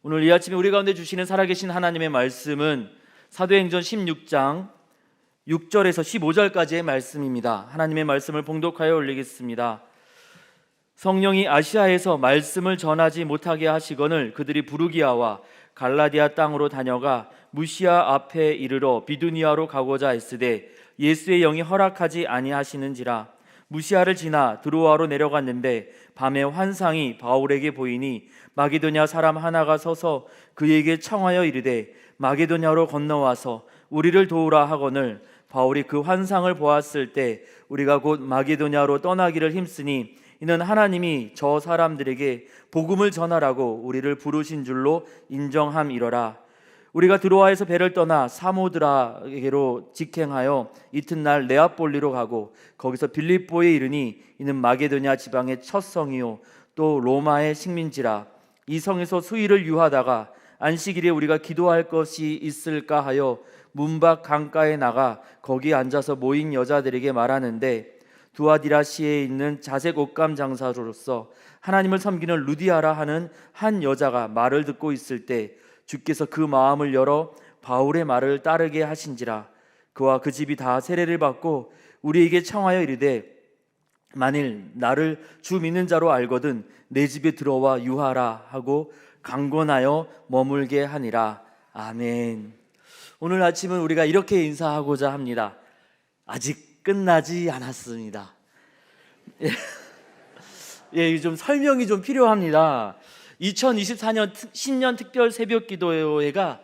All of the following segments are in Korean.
오늘 이 아침에 우리 가운데 주시는 살아계신 하나님의 말씀은 사도행전 16장 6절에서 15절까지의 말씀입니다. 하나님의 말씀을 봉독하여 올리겠습니다. 성령이 아시아에서 말씀을 전하지 못하게 하시거늘 그들이 부르기아와 갈라디아 땅으로 다녀가 무시아 앞에 이르러 비두니아로 가고자 했으되 예수의 영이 허락하지 아니하시는지라. 무시아를 지나 드로아로 내려갔는데 밤에 환상이 바울에게 보이니 마게도냐 사람 하나가 서서 그에게 청하여 이르되 마게도냐로 건너와서 우리를 도우라 하거늘 바울이 그 환상을 보았을 때 우리가 곧 마게도냐로 떠나기를 힘쓰니 이는 하나님이 저 사람들에게 복음을 전하라고 우리를 부르신 줄로 인정함이러라. 우리가 드로아에서 배를 떠나 사모드라게로 직행하여 이튿날 네아폴리로 가고 거기서 빌립보에 이르니 이는 마게도냐 지방의 첫 성이요 또 로마의 식민지라. 이 성에서 수일을 유하다가 안식일에 우리가 기도할 것이 있을까 하여 문밖 강가에 나가 거기 앉아서 모인 여자들에게 말하는데 두아디라시에 있는 자색 옷감 장사로서 하나님을 섬기는 루디아라 하는 한 여자가 말을 듣고 있을 때 주께서 그 마음을 열어 바울의 말을 따르게 하신지라. 그와 그 집이 다 세례를 받고 우리에게 청하여 이르되 만일 나를 주 믿는 자로 알거든 내 집에 들어와 유하라 하고 강권하여 머물게 하니라. 아멘. 오늘 아침은 우리가 이렇게 인사하고자 합니다. 아직 끝나지 않았습니다. 예, 좀 설명이 좀 필요합니다. 2024년 신년 특별 새벽 기도회가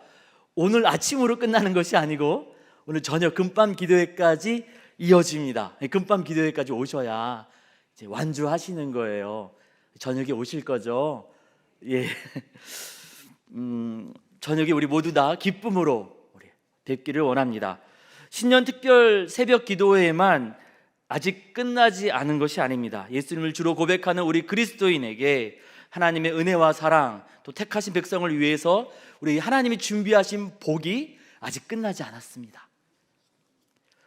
오늘 아침으로 끝나는 것이 아니고 오늘 저녁 금밤 기도회까지 이어집니다. 금밤 기도회까지 오셔야 이제 완주하시는 거예요. 저녁에 오실 거죠? 예. 저녁에 우리 모두 다 기쁨으로 우리 뵙기를 원합니다. 신년 특별 새벽 기도회에만 아직 끝나지 않은 것이 아닙니다. 예수님을 주로 고백하는 우리 그리스도인에게 하나님의 은혜와 사랑, 또 택하신 백성을 위해서 우리 하나님이 준비하신 복이 아직 끝나지 않았습니다.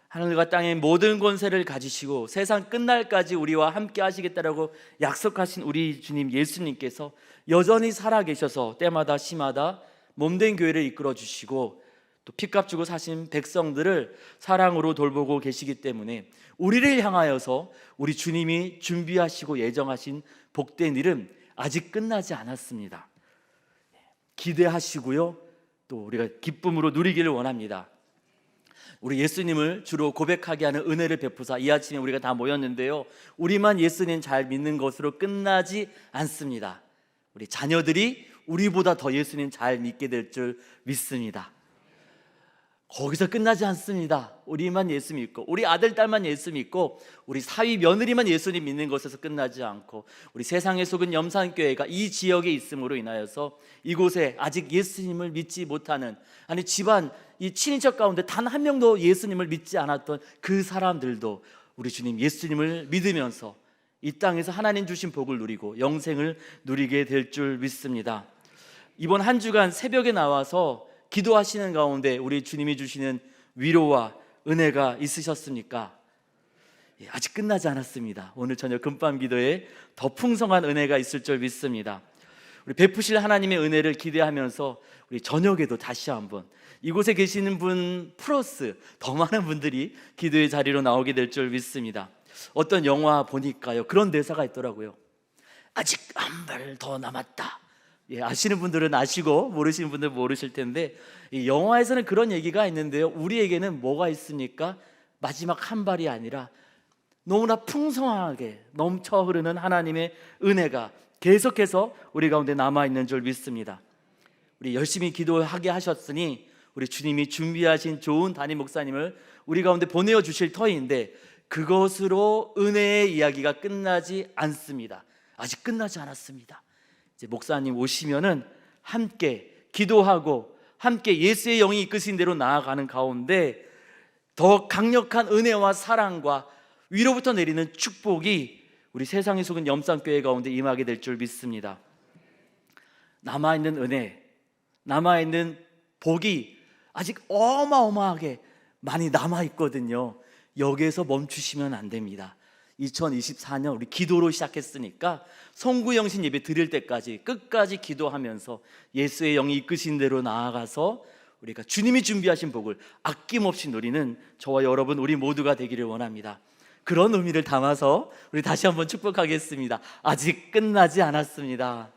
하늘과 땅의 모든 권세를 가지시고 세상 끝날까지 우리와 함께 하시겠다라고 약속하신 우리 주님 예수님께서 여전히 살아계셔서 때마다 시마다 몸된 교회를 이끌어 주시고 또 피값 주고 사신 백성들을 사랑으로 돌보고 계시기 때문에 우리를 향하여서 우리 주님이 준비하시고 예정하신 복된 일은 아직 끝나지 않았습니다. 기대하시고요, 또 우리가 기쁨으로 누리기를 원합니다. 우리 예수님을 주로 고백하게 하는 은혜를 베푸사 이 아침에 우리가 다 모였는데요, 우리만 예수님 잘 믿는 것으로 끝나지 않습니다. 우리 자녀들이 우리보다 더 예수님 잘 믿게 될 줄 믿습니다. 거기서 끝나지 않습니다. 우리만 예수 믿고 우리 아들 딸만 예수 믿고 우리 사위 며느리만 예수님 믿는 것에서 끝나지 않고 우리 세상에 속은 염산교회가 이 지역에 있음으로 인하여서 이곳에 아직 예수님을 믿지 못하는, 아니 집안 이 친인척 가운데 단 한 명도 예수님을 믿지 않았던 그 사람들도 우리 주님 예수님을 믿으면서 이 땅에서 하나님 주신 복을 누리고 영생을 누리게 될 줄 믿습니다. 이번 한 주간 새벽에 나와서 기도하시는 가운데 우리 주님이 주시는 위로와 은혜가 있으셨습니까? 예, 아직 끝나지 않았습니다. 오늘 저녁 금밤 기도에 더 풍성한 은혜가 있을 줄 믿습니다. 우리 베푸실 하나님의 은혜를 기대하면서 우리 저녁에도 다시 한번 이곳에 계시는 분 플러스 더 많은 분들이 기도의 자리로 나오게 될 줄 믿습니다. 어떤 영화 보니까요, 그런 대사가 있더라고요. 아직 한 발 더 남았다. 예, 아시는 분들은 아시고 모르시는 분들은 모르실 텐데, 이 영화에서는 그런 얘기가 있는데요, 우리에게는 뭐가 있습니까? 마지막 한 발이 아니라 너무나 풍성하게 넘쳐 흐르는 하나님의 은혜가 계속해서 우리 가운데 남아있는 줄 믿습니다. 우리 열심히 기도하게 하셨으니 우리 주님이 준비하신 좋은 담임 목사님을 우리 가운데 보내어 주실 터인데 그것으로 은혜의 이야기가 끝나지 않습니다. 아직 끝나지 않았습니다. 이제 목사님 오시면은 함께 기도하고 함께 예수의 영이 이끄신 대로 나아가는 가운데 더 강력한 은혜와 사랑과 위로부터 내리는 축복이 우리 세상에 속은 염산교회 가운데 임하게 될 줄 믿습니다. 남아있는 은혜, 남아있는 복이 아직 어마어마하게 많이 남아있거든요. 여기에서 멈추시면 안 됩니다. 2024년 우리 기도로 시작했으니까 송구영신 예배 드릴 때까지 끝까지 기도하면서 예수의 영이 이끄신 대로 나아가서 우리가 주님이 준비하신 복을 아낌없이 누리는 저와 여러분 우리 모두가 되기를 원합니다. 그런 의미를 담아서 우리 다시 한번 축복하겠습니다. 아직 끝나지 않았습니다.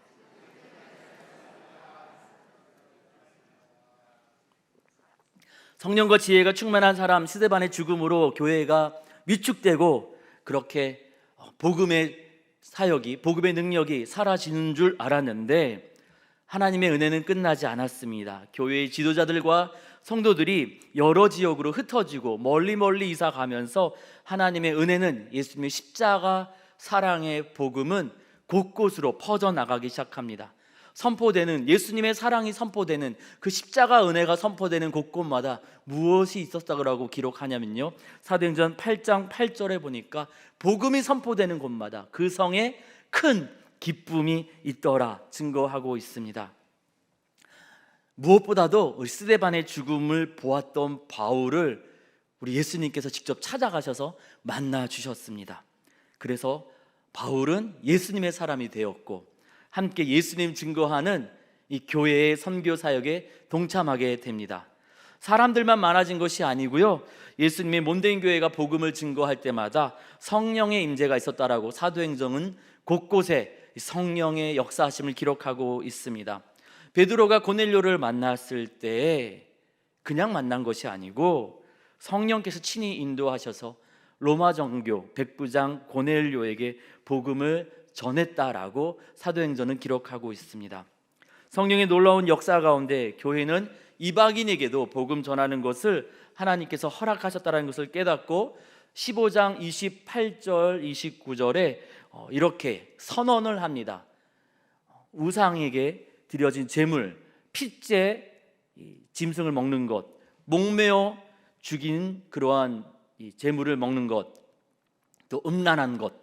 성령과 지혜가 충만한 사람 스데반의 죽음으로 교회가 위축되고 그렇게 복음의 사역이, 복음의 능력이 사라지는 줄 알았는데 하나님의 은혜는 끝나지 않았습니다. 교회의 지도자들과 성도들이 여러 지역으로 흩어지고 멀리 이사 가면서 하나님의 은혜는, 예수님의 십자가 사랑의 복음은 곳곳으로 퍼져나가기 시작합니다. 선포되는, 예수님의 사랑이 선포되는 그 십자가 은혜가 선포되는 곳곳마다 무엇이 있었다고 기록하냐면요, 사도행전 8장 8절에 보니까 복음이 선포되는 곳마다 그 성에 큰 기쁨이 있더라 증거하고 있습니다. 무엇보다도 우리 스데반의 죽음을 보았던 바울을 우리 예수님께서 직접 찾아가셔서 만나 주셨습니다. 그래서 바울은 예수님의 사람이 되었고 함께 예수님 증거하는 이 교회의 선교 사역에 동참하게 됩니다. 사람들만 많아진 것이 아니고요, 예수님의 몸된 교회가 복음을 증거할 때마다 성령의 임재가 있었다라고 사도행전은 곳곳에 성령의 역사하심을 기록하고 있습니다. 베드로가 고넬료를 만났을 때 그냥 만난 것이 아니고 성령께서 친히 인도하셔서 로마 정교 백부장 고넬료에게 복음을 전했다라고 사도행전은 기록하고 있습니다. 성령의 놀라운 역사 가운데 교회는 이방인에게도 복음 전하는 것을 하나님께서 허락하셨다는 것을 깨닫고 15장 28절 29절에 이렇게 선언을 합니다. 우상에게 드려진 제물, 핏째 짐승을 먹는 것, 목매어 죽인 그러한 제물을 먹는 것, 또 음란한 것,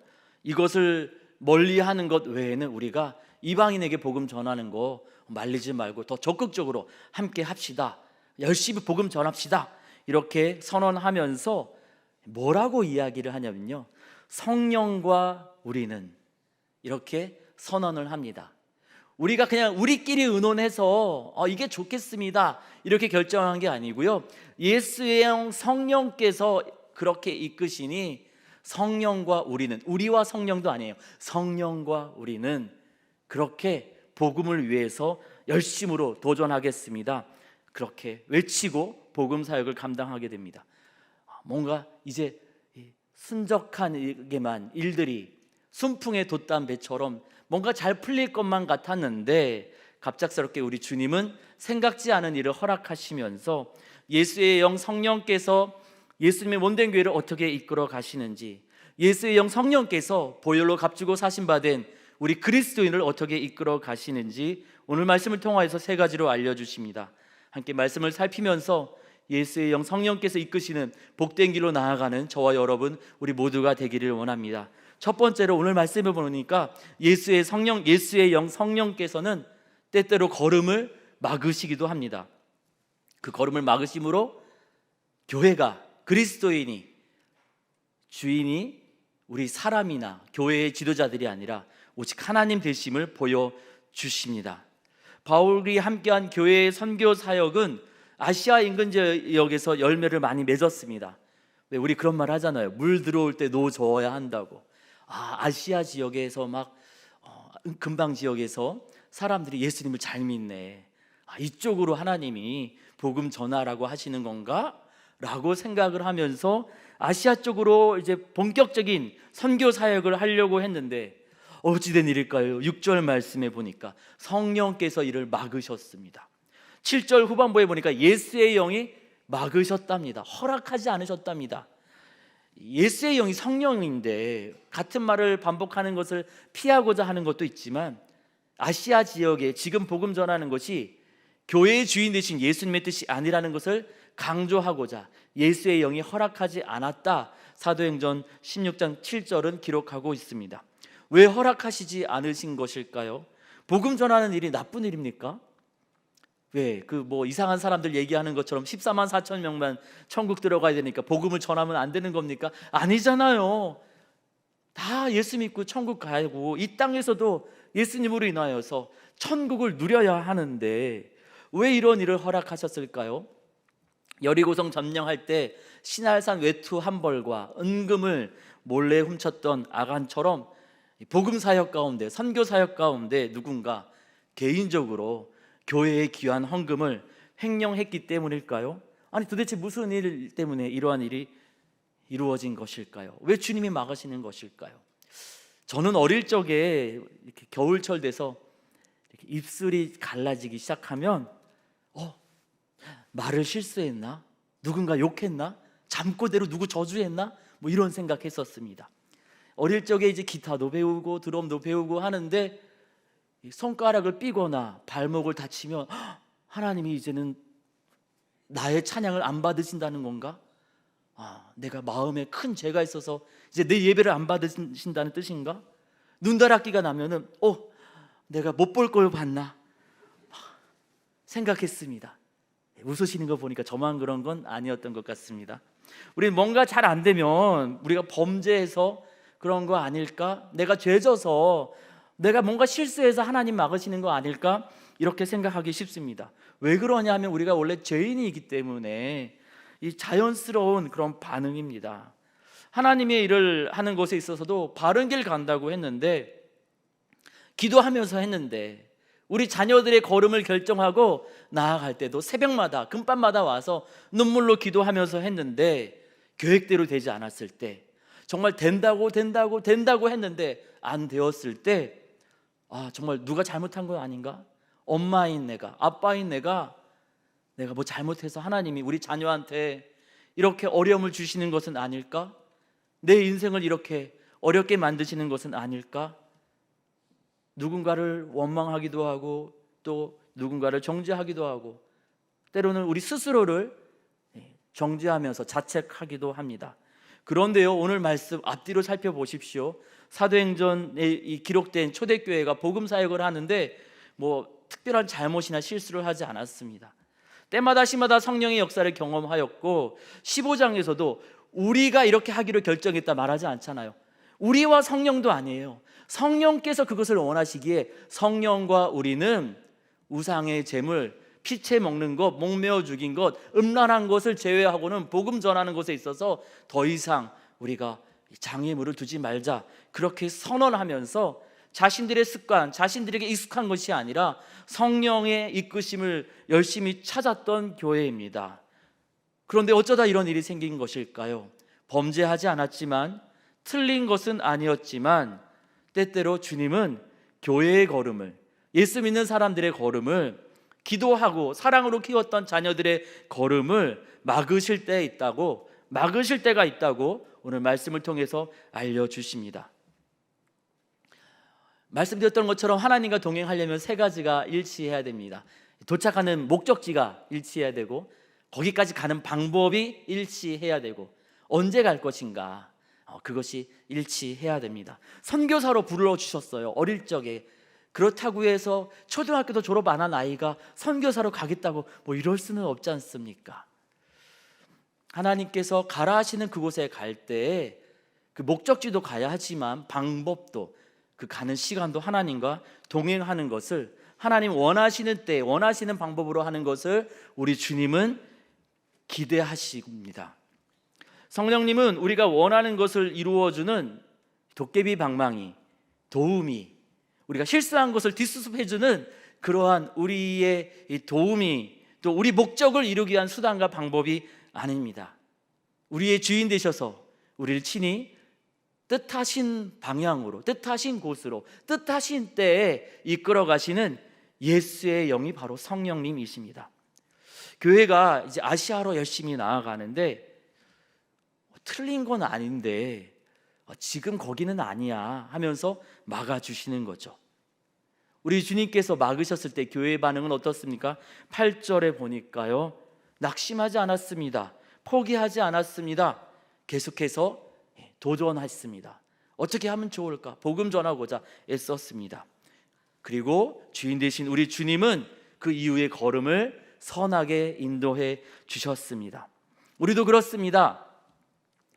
이것을 멀리하는 것 외에는 우리가 이방인에게 복음 전하는 거 말리지 말고 더 적극적으로 함께 합시다, 열심히 복음 전합시다, 이렇게 선언하면서 뭐라고 이야기를 하냐면요, 성령과 우리는 이렇게 선언을 합니다. 우리가 그냥 우리끼리 의논해서 이게 좋겠습니다 이렇게 결정한 게 아니고요, 예수의 영 성령께서 그렇게 이끄시니 성령과 우리는, 우리와 성령도 아니에요, 성령과 우리는 그렇게 복음을 위해서 열심으로 도전하겠습니다, 그렇게 외치고 복음 사역을 감당하게 됩니다. 뭔가 이제 순적한 일들이 순풍에 돛단 배처럼 뭔가 잘 풀릴 것만 같았는데 갑작스럽게 우리 주님은 생각지 않은 일을 허락하시면서 예수의 영 성령께서 예수님의 몸된 교회를 어떻게 이끌어 가시는지, 예수의 영 성령께서 보혈로 값주고 사신받은 우리 그리스도인을 어떻게 이끌어 가시는지 오늘 말씀을 통하여서 세 가지로 알려주십니다. 함께 말씀을 살피면서 예수의 영 성령께서 이끄시는 복된 길로 나아가는 저와 여러분 우리 모두가 되기를 원합니다. 첫 번째로 오늘 말씀을 보니까 예수의 영 성령께서는 때때로 걸음을 막으시기도 합니다. 그 걸음을 막으심으로 교회가, 그리스도인이, 주인이 우리 사람이나 교회의 지도자들이 아니라 오직 하나님 되심을 보여주십니다. 바울이 함께한 교회의 선교 사역은 아시아 인근 지역에서 열매를 많이 맺었습니다. 우리 그런 말 하잖아요, 물 들어올 때 노 저어야 한다고. 아시아 지역에서 근방 지역에서 사람들이 예수님을 잘 믿네, 이쪽으로 하나님이 복음 전하라고 하시는 건가? 라고 생각을 하면서 아시아 쪽으로 이제 본격적인 선교 사역을 하려고 했는데 어찌된 일일까요? 6절 말씀에 보니까 성령께서 이를 막으셨습니다. 7절 후반부에 보니까 예수의 영이 막으셨답니다. 허락하지 않으셨답니다. 예수의 영이 성령인데 같은 말을 반복하는 것을 피하고자 하는 것도 있지만 아시아 지역에 지금 복음 전하는 것이 교회의 주인 되신 예수님의 뜻이 아니라는 것을 강조하고자 예수의 영이 허락하지 않았다, 사도행전 16장 7절은 기록하고 있습니다. 왜 허락하시지 않으신 것일까요? 복음 전하는 일이 나쁜 일입니까? 왜 이상한 사람들 얘기하는 것처럼 14만 4천 명만 천국 들어가야 되니까 복음을 전하면 안 되는 겁니까? 아니잖아요. 다 예수 믿고 천국 가고 이 땅에서도 예수님으로 인하여서 천국을 누려야 하는데 왜 이런 일을 허락하셨을까요? 여리고성 점령할 때 신할산 외투 한 벌과 은금을 몰래 훔쳤던 아간처럼 복음 사역 가운데, 선교 사역 가운데 누군가 개인적으로 교회의 귀한 헌금을 횡령했기 때문일까요? 아니 도대체 무슨 일 때문에 이러한 일이 이루어진 것일까요? 왜 주님이 막으시는 것일까요? 저는 어릴 적에 이렇게 겨울철 돼서 이렇게 입술이 갈라지기 시작하면 말을 실수했나? 누군가 욕했나? 잠꼬대로 누구 저주했나? 뭐 이런 생각했었습니다. 어릴 적에 이제 기타도 배우고 드럼도 배우고 하는데 손가락을 삐거나 발목을 다치면 하나님이 이제는 나의 찬양을 안 받으신다는 건가? 내가 마음에 큰 죄가 있어서 이제 내 예배를 안 받으신다는 뜻인가? 눈다락기가 나면은 내가 못 볼 걸 봤나? 생각했습니다. 웃으시는 거 보니까 저만 그런 건 아니었던 것 같습니다. 우리는 뭔가 잘 안 되면 우리가 범죄해서 그런 거 아닐까? 내가 죄져서 내가 뭔가 실수해서 하나님 막으시는 거 아닐까? 이렇게 생각하기 쉽습니다. 왜 그러냐 하면 우리가 원래 죄인이기 때문에 이 자연스러운 그런 반응입니다. 하나님의 일을 하는 것에 있어서도 바른 길 간다고 했는데, 기도하면서 했는데, 우리 자녀들의 걸음을 결정하고 나아갈 때도 새벽마다 금밤마다 와서 눈물로 기도하면서 했는데 계획대로 되지 않았을 때, 정말 된다고 했는데 안 되었을 때 정말 누가 잘못한 건 아닌가? 엄마인 내가, 아빠인 내가 뭐 잘못해서 하나님이 우리 자녀한테 이렇게 어려움을 주시는 것은 아닐까? 내 인생을 이렇게 어렵게 만드시는 것은 아닐까? 누군가를 원망하기도 하고 또 누군가를 정죄하기도 하고 때로는 우리 스스로를 정죄하면서 자책하기도 합니다. 그런데요, 오늘 말씀 앞뒤로 살펴보십시오. 사도행전에 이 기록된 초대교회가 복음 사역을 하는데 뭐 특별한 잘못이나 실수를 하지 않았습니다. 때마다 시마다 성령의 역사를 경험하였고 15장에서도 우리가 이렇게 하기로 결정했다 말하지 않잖아요. 우리와 성령도 아니에요. 성령께서 그것을 원하시기에 성령과 우리는 우상의 제물, 피채 먹는 것, 목매어 죽인 것, 음란한 것을 제외하고는 복음 전하는 것에 있어서 더 이상 우리가 장애물을 두지 말자, 그렇게 선언하면서 자신들의 습관, 자신들에게 익숙한 것이 아니라 성령의 이끄심을 열심히 찾았던 교회입니다. 그런데 어쩌다 이런 일이 생긴 것일까요? 범죄하지 않았지만, 틀린 것은 아니었지만 때때로 주님은 교회의 걸음을, 예수 믿는 사람들의 걸음을, 기도하고 사랑으로 키웠던 자녀들의 걸음을 막으실 때가 있다고 오늘 말씀을 통해서 알려주십니다. 말씀드렸던 것처럼 하나님과 동행하려면 세 가지가 일치해야 됩니다. 도착하는 목적지가 일치해야 되고, 거기까지 가는 방법이 일치해야 되고, 언제 갈 것인가, 그것이 일치해야 됩니다. 선교사로 불러주셨어요, 어릴 적에. 그렇다고 해서 초등학교도 졸업 안 한 아이가 선교사로 가겠다고 뭐 이럴 수는 없지 않습니까? 하나님께서 가라 하시는 그곳에 갈 때 그 목적지도 가야 하지만 방법도, 그 가는 시간도 하나님과 동행하는 것을, 하나님 원하시는 때 원하시는 방법으로 하는 것을 우리 주님은 기대하십니다. 성령님은 우리가 원하는 것을 이루어주는 도깨비 방망이, 도우미, 우리가 실수한 것을 뒷수습해주는 그러한 우리의 도움이, 또 우리 목적을 이루기 위한 수단과 방법이 아닙니다. 우리의 주인 되셔서 우리를 친히 뜻하신 방향으로, 뜻하신 곳으로, 뜻하신 때에 이끌어 가시는 예수의 영이 바로 성령님이십니다. 교회가 이제 아시아로 열심히 나아가는데 틀린 건 아닌데 지금 거기는 아니야 하면서 막아주시는 거죠. 우리 주님께서 막으셨을 때 교회의 반응은 어떻습니까? 8절에 보니까요, 낙심하지 않았습니다. 포기하지 않았습니다. 계속해서 도전했습니다. 어떻게 하면 좋을까? 복음 전하고자 애썼습니다. 그리고 주인 되신 우리 주님은 그 이후의 걸음을 선하게 인도해 주셨습니다. 우리도 그렇습니다.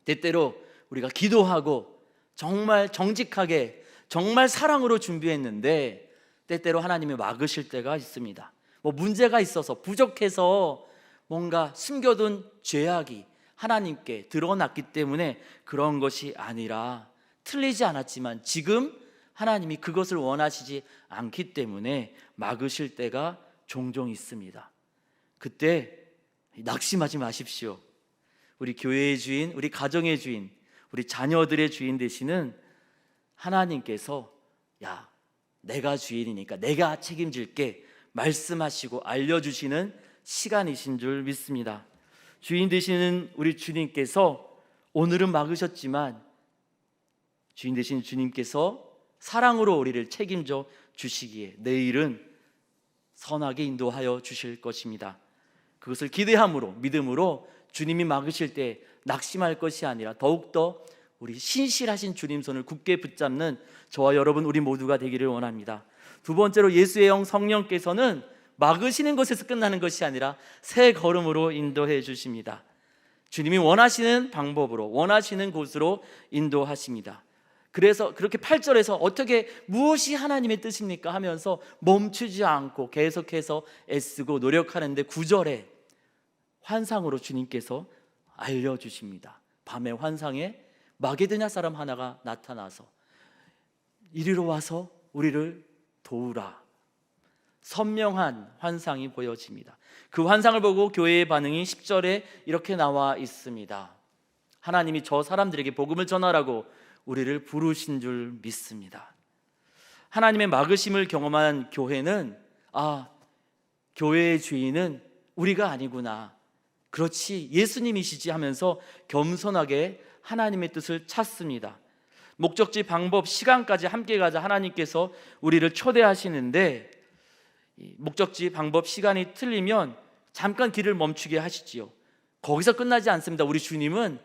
때때로 우리가 기도하고 정말 정직하게, 정말 사랑으로 준비했는데 때때로 하나님이 막으실 때가 있습니다. 뭐 문제가 있어서, 부족해서 뭔가 숨겨둔 죄악이 하나님께 드러났기 때문에 그런 것이 아니라, 틀리지 않았지만 지금 하나님이 그것을 원하시지 않기 때문에 막으실 때가 종종 있습니다. 그때 낙심하지 마십시오. 우리 교회의 주인, 우리 가정의 주인, 우리 자녀들의 주인 되시는 하나님께서 야, 내가 주인이니까 내가 책임질게 말씀하시고 알려주시는 시간이신 줄 믿습니다. 주인 되시는 우리 주님께서 오늘은 막으셨지만 주인 되신 주님께서 사랑으로 우리를 책임져 주시기에 내일은 선하게 인도하여 주실 것입니다. 그것을 기대함으로, 믿음으로 주님이 막으실 때 낙심할 것이 아니라 더욱더 우리 신실하신 주님 손을 굳게 붙잡는 저와 여러분 우리 모두가 되기를 원합니다. 두 번째로 예수의 영 성령께서는 막으시는 것에서 끝나는 것이 아니라 새 걸음으로 인도해 주십니다. 주님이 원하시는 방법으로, 원하시는 곳으로 인도하십니다. 그래서 그렇게 8절에서 어떻게, 무엇이 하나님의 뜻입니까 하면서 멈추지 않고 계속해서 애쓰고 노력하는데 9절에 환상으로 주님께서 알려주십니다. 밤의 환상에 마게도냐 사람 하나가 나타나서 이리로 와서 우리를 도우라. 선명한 환상이 보여집니다. 그 환상을 보고 교회의 반응이 10절에 이렇게 나와 있습니다. 하나님이 저 사람들에게 복음을 전하라고 우리를 부르신 줄 믿습니다. 하나님의 막으심을 경험한 교회는 교회의 주인은 우리가 아니구나, 그렇지 예수님이시지 하면서 겸손하게 하나님의 뜻을 찾습니다. 목적지, 방법, 시간까지 함께 가자 하나님께서 우리를 초대하시는데 목적지, 방법, 시간이 틀리면 잠깐 길을 멈추게 하시지요. 거기서 끝나지 않습니다. 우리 주님은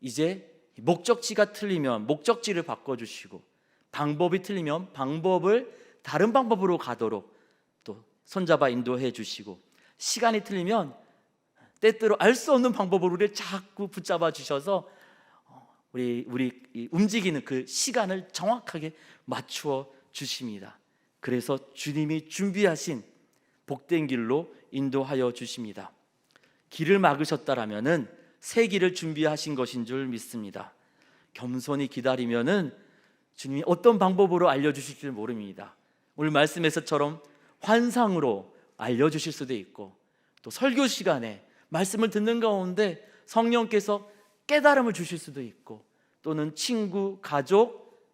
이제 목적지가 틀리면 목적지를 바꿔주시고, 방법이 틀리면 방법을 다른 방법으로 가도록 또 손잡아 인도해 주시고, 시간이 틀리면 때때로 알 수 없는 방법으로 우리를 자꾸 붙잡아 주셔서 우리 움직이는 그 시간을 정확하게 맞추어 주십니다. 그래서 주님이 준비하신 복된 길로 인도하여 주십니다. 길을 막으셨다라면은 새 길을 준비하신 것인 줄 믿습니다. 겸손히 기다리면은 주님이 어떤 방법으로 알려주실 줄 모릅니다. 오늘 말씀에서처럼 환상으로 알려주실 수도 있고, 또 설교 시간에 말씀을 듣는 가운데 성령께서 깨달음을 주실 수도 있고, 또는 친구, 가족,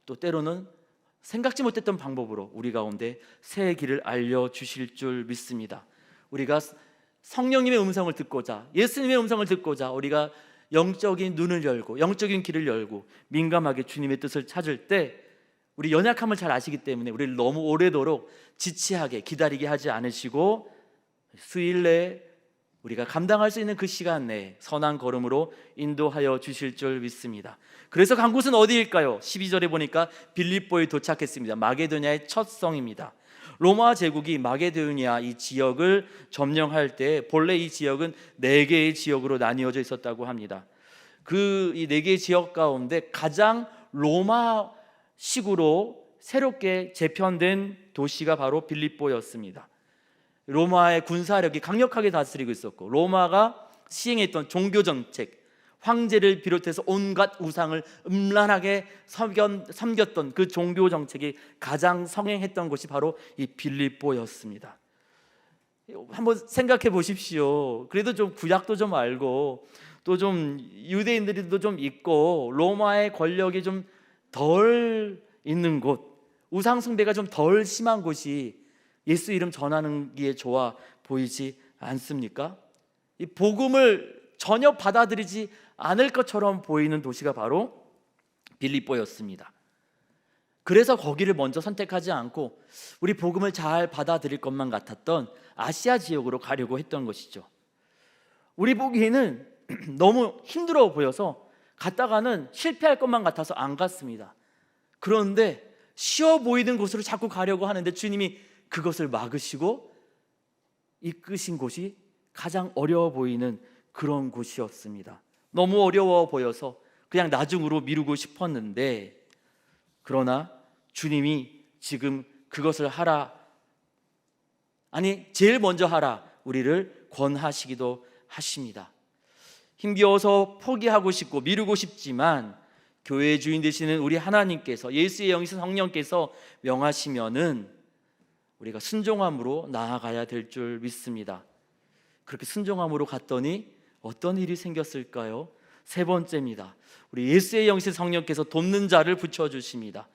또 때로는 생각지 못했던 방법으로 우리 가운데 새 길을 알려주실 줄 믿습니다. 우리가 성령님의 음성을 듣고자, 예수님의 음성을 듣고자 우리가 영적인 눈을 열고 영적인 길을 열고 민감하게 주님의 뜻을 찾을 때, 우리 연약함을 잘 아시기 때문에 우리를 너무 오래도록 지치하게 기다리게 하지 않으시고 수일 내에 우리가 감당할 수 있는 그 시간 내에 선한 걸음으로 인도하여 주실 줄 믿습니다. 그래서 간 곳은 어디일까요? 12절에 보니까 빌립보에 도착했습니다. 마게도냐의 첫 성입니다. 로마 제국이 마게도니아 이 지역을 점령할 때 본래 이 지역은 4개의 지역으로 나뉘어져 있었다고 합니다. 이 4개의 지역 가운데 가장 로마식으로 새롭게 재편된 도시가 바로 빌립보였습니다. 로마의 군사력이 강력하게 다스리고 있었고, 로마가 시행했던 종교정책, 황제를 비롯해서 온갖 우상을 음란하게 섬겼던 그 종교정책이 가장 성행했던 곳이 바로 이 빌립보였습니다. 한번 생각해 보십시오. 그래도 좀 구약도 좀 알고 또 좀 유대인들도 좀 있고 로마의 권력이 좀 덜 있는 곳, 우상 숭배가 좀 덜 심한 곳이 예수 이름 전하는 게 좋아 보이지 않습니까? 이 복음을 전혀 받아들이지 않을 것처럼 보이는 도시가 바로 빌립보였습니다. 그래서 거기를 먼저 선택하지 않고 우리 복음을 잘 받아들일 것만 같았던 아시아 지역으로 가려고 했던 것이죠. 우리 보기에는 너무 힘들어 보여서 갔다가는 실패할 것만 같아서 안 갔습니다. 그런데 쉬워 보이는 곳으로 자꾸 가려고 하는데 주님이 그것을 막으시고 이끄신 곳이 가장 어려워 보이는 그런 곳이었습니다. 너무 어려워 보여서 그냥 나중으로 미루고 싶었는데, 그러나 주님이 지금 그것을 하라, 아니 제일 먼저 하라 우리를 권하시기도 하십니다. 힘겨워서 포기하고 싶고 미루고 싶지만 교회의 주인 되시는 우리 하나님께서, 예수의 영이신 성령께서 명하시면은 우리가 순종함으로 나아가야 될 줄 믿습니다. 그렇게 순종함으로 갔더니 어떤 일이 생겼을까요? 세 번째입니다. 우리 예수의 영이신 성령께서 돕는 자를 붙여주십니다.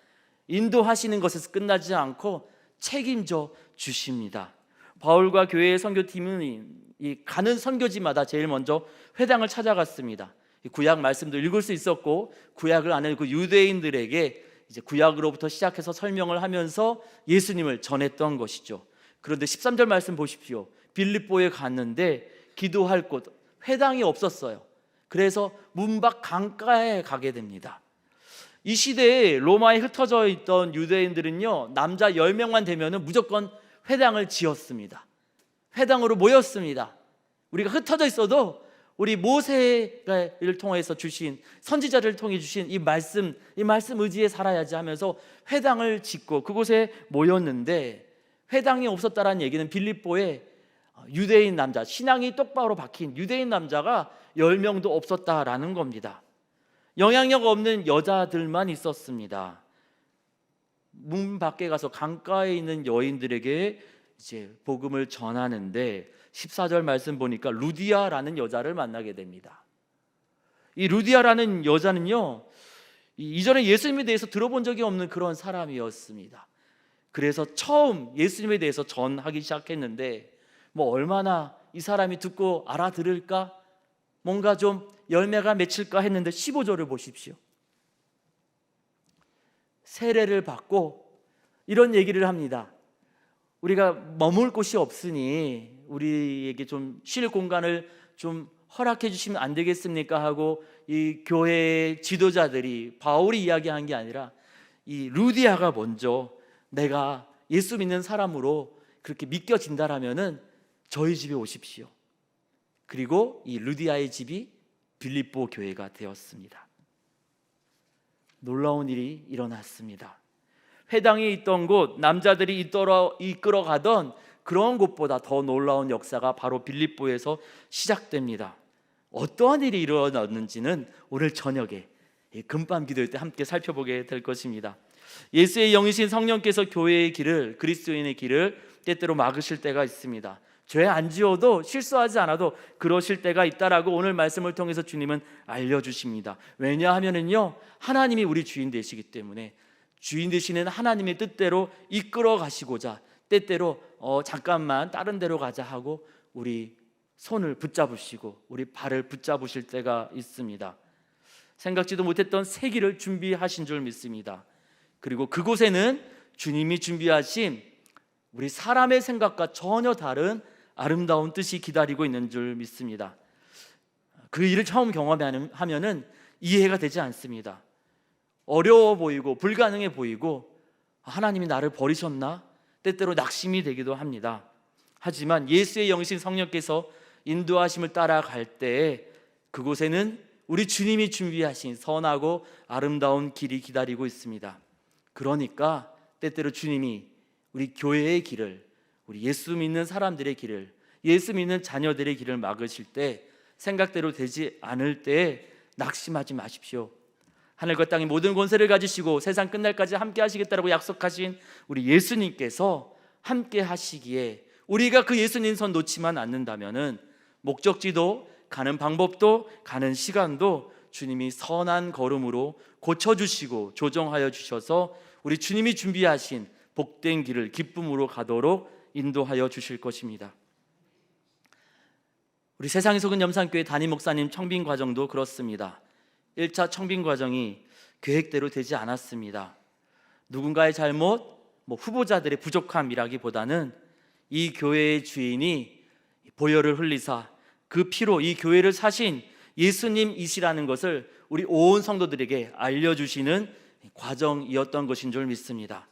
인도하시는 것에서 끝나지 않고 책임져 주십니다. 바울과 교회의 선교팀은 이 가는 선교지마다 제일 먼저 회당을 찾아갔습니다. 구약 말씀도 읽을 수 있었고, 구약을 아는 그 유대인들에게 이제 구약으로부터 시작해서 설명을 하면서 예수님을 전했던 것이죠. 그런데 13절 말씀 보십시오. 빌립보에 갔는데 기도할 곳, 회당이 없었어요. 그래서 문 밖 강가에 가게 됩니다. 이 시대에 로마에 흩어져 있던 유대인들은요, 남자 10명만 되면 무조건 회당을 지었습니다. 회당으로 모였습니다. 우리가 흩어져 있어도 우리 모세를 통해서 주신, 선지자를 통해 주신 이 말씀 의지에 살아야지 하면서 회당을 짓고 그곳에 모였는데, 회당이 없었다라는 얘기는 빌립보에 유대인 남자, 신앙이 똑바로 박힌 유대인 남자가 10명도 없었다라는 겁니다. 영향력 없는 여자들만 있었습니다. 문 밖에 가서 강가에 있는 여인들에게 이제 복음을 전하는데, 14절 말씀 보니까 루디아라는 여자를 만나게 됩니다. 이 루디아라는 여자는요, 이전에 예수님에 대해서 들어본 적이 없는 그런 사람이었습니다. 그래서 처음 예수님에 대해서 전하기 시작했는데, 얼마나 이 사람이 듣고 알아들을까, 뭔가 좀 열매가 맺힐까 했는데 15절을 보십시오. 세례를 받고 이런 얘기를 합니다. 우리가 머물 곳이 없으니 우리에게 좀 쉴 공간을 좀 허락해 주시면 안 되겠습니까 하고, 이 교회의 지도자들이, 바울이 이야기한 게 아니라 이 루디아가 먼저 내가 예수 믿는 사람으로 그렇게 믿겨진다라면은 저희 집에 오십시오. 그리고 이 루디아의 집이 빌립보 교회가 되었습니다. 놀라운 일이 일어났습니다. 회당에 있던 곳, 남자들이 이끌어가던 그런 곳보다 더 놀라운 역사가 바로 빌립보에서 시작됩니다. 어떠한 일이 일어났는지는 오늘 저녁에 금밤 기도회 때 함께 살펴보게 될 것입니다. 예수의 영이신 성령께서 교회의 길을, 그리스도인의 길을 때때로 막으실 때가 있습니다. 죄 안 지어도, 실수하지 않아도 그러실 때가 있다라고 오늘 말씀을 통해서 주님은 알려주십니다. 왜냐하면은요, 하나님이 우리 주인 되시기 때문에 주인 되시는 하나님의 뜻대로 이끌어 가시고자 때때로 잠깐만 다른 데로 가자 하고 우리 손을 붙잡으시고 우리 발을 붙잡으실 때가 있습니다. 생각지도 못했던 새 길을 준비하신 줄 믿습니다. 그리고 그곳에는 주님이 준비하신 우리 사람의 생각과 전혀 다른 아름다운 뜻이 기다리고 있는 줄 믿습니다. 그 일을 처음 경험하면은 이해가 되지 않습니다. 어려워 보이고 불가능해 보이고, 하나님이 나를 버리셨나? 때때로 낙심이 되기도 합니다. 하지만 예수의 영이신 성령께서 인도하심을 따라갈 때 그곳에는 우리 주님이 준비하신 선하고 아름다운 길이 기다리고 있습니다. 그러니까 때때로 주님이 우리 교회의 길을, 우리 예수 믿는 사람들의 길을, 예수 믿는 자녀들의 길을 막으실 때, 생각대로 되지 않을 때 낙심하지 마십시오. 하늘과 땅의 모든 권세를 가지시고 세상 끝날까지 함께 하시겠다라고 약속하신 우리 예수님께서 함께 하시기에, 우리가 그 예수님 손 놓지만 않는다면은 목적지도, 가는 방법도, 가는 시간도 주님이 선한 걸음으로 고쳐주시고 조정하여 주셔서 우리 주님이 준비하신 복된 길을 기쁨으로 가도록 인도하여 주실 것입니다. 우리 세상에 속은 염산교회 담임 목사님 청빙 과정도 그렇습니다. 1차 청빙 과정이 계획대로 되지 않았습니다. 누군가의 잘못, 후보자들의 부족함이라기보다는 이 교회의 주인이 보혈을 흘리사 그 피로 이 교회를 사신 예수님이시라는 것을 우리 온 성도들에게 알려주시는 과정이었던 것인 줄 믿습니다.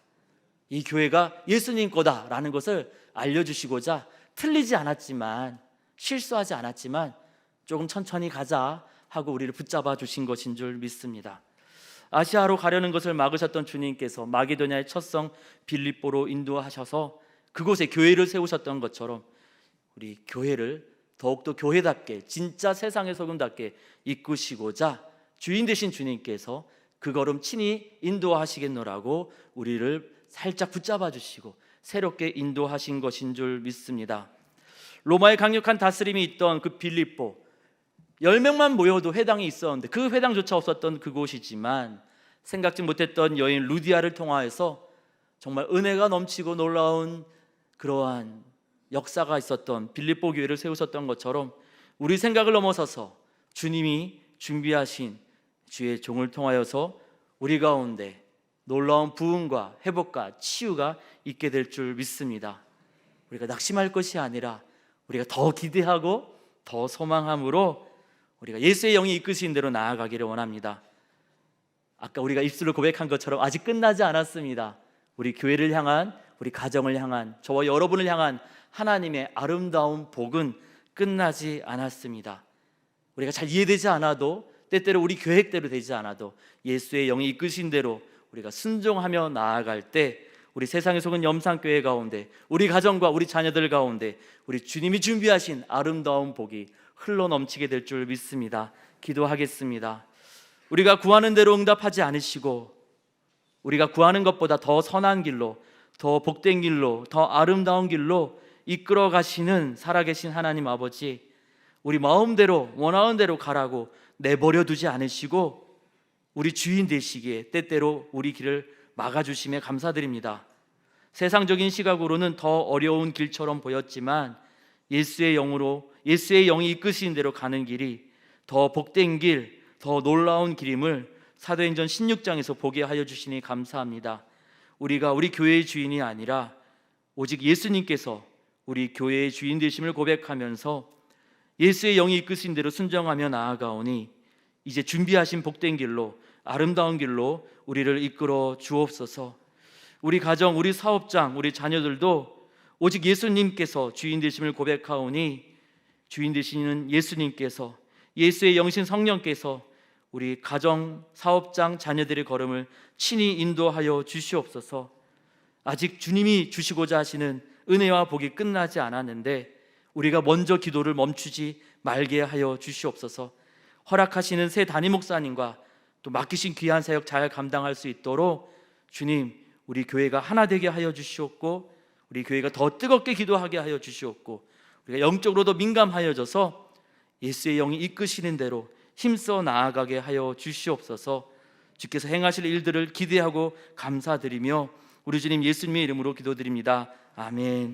이 교회가 예수님 거다라는 것을 알려주시고자 틀리지 않았지만, 실수하지 않았지만 조금 천천히 가자, 하고 우리를 붙잡아 주신 것인 줄 믿습니다. 아시아로 가려는 것을 막으셨던 주님께서 마게도냐의 첫성 빌립보로 인도하셔서 그곳에 교회를 세우셨던 것처럼 우리 교회를 더욱더 교회답게 진짜 세상의 소금답게 이끄시고자 주인 되신 주님께서 그 걸음 친히 인도하시겠노라고 우리를 살짝 붙잡아 주시고 새롭게 인도하신 것인 줄 믿습니다. 로마의 강력한 다스림이 있던 그 빌립보 10명만 모여도 회당이 있었는데 그 회당조차 없었던 그곳이지만 생각지 못했던 여인 루디아를 통하여서 정말 은혜가 넘치고 놀라운 그러한 역사가 있었던 빌립보 교회를 세우셨던 것처럼 우리 생각을 넘어서서 주님이 준비하신 주의 종을 통하여서 우리 가운데 놀라운 부흥과 회복과 치유가 있게 될 줄 믿습니다. 우리가 낙심할 것이 아니라 우리가 더 기대하고 더 소망함으로 우리가 예수의 영이 이끄신 대로 나아가기를 원합니다. 아까 우리가 입술로 고백한 것처럼 아직 끝나지 않았습니다. 우리 교회를 향한, 우리 가정을 향한, 저와 여러분을 향한 하나님의 아름다운 복은 끝나지 않았습니다. 우리가 잘 이해되지 않아도, 때때로 우리 계획대로 되지 않아도 예수의 영이 이끄신 대로 우리가 순종하며 나아갈 때 우리 세상에 속은 염산교회 가운데, 우리 가정과 우리 자녀들 가운데 우리 주님이 준비하신 아름다운 복이 흘러넘치게 될 줄 믿습니다. 기도하겠습니다. 우리가 구하는 대로 응답하지 않으시고 우리가 구하는 것보다 더 선한 길로, 더 복된 길로, 더 아름다운 길로 이끌어 가시는 살아계신 하나님 아버지, 우리 마음대로 원하는 대로 가라고 내버려 두지 않으시고 우리 주인 되시기에 때때로 우리 길을 막아주심에 감사드립니다. 세상적인 시각으로는 더 어려운 길처럼 보였지만 예수의 영으로, 예수의 영이 이끄신 대로 가는 길이 더 복된 길, 더 놀라운 길임을 사도행전 16장에서 보게 하여 주시니 감사합니다. 우리가 우리 교회의 주인이 아니라 오직 예수님께서 우리 교회의 주인 되심을 고백하면서 예수의 영이 이끄신 대로 순종하며 나아가오니 이제 준비하신 복된 길로, 아름다운 길로 우리를 이끌어 주옵소서. 우리 가정, 우리 사업장, 우리 자녀들도 오직 예수님께서 주인 되심을 고백하오니 주인 되시는 예수님께서, 예수의 영신 성령께서 우리 가정, 사업장, 자녀들의 걸음을 친히 인도하여 주시옵소서. 아직 주님이 주시고자 하시는 은혜와 복이 끝나지 않았는데 우리가 먼저 기도를 멈추지 말게 하여 주시옵소서. 허락하시는 새 담임 목사님과 또 맡기신 귀한 사역 잘 감당할 수 있도록 주님, 우리 교회가 하나 되게 하여 주시옵고 우리 교회가 더 뜨겁게 기도하게 하여 주시옵고 우리가 영적으로도 민감하여져서 예수의 영이 이끄시는 대로 힘써 나아가게 하여 주시옵소서. 주께서 행하실 일들을 기대하고 감사드리며 우리 주님 예수님의 이름으로 기도드립니다. 아멘.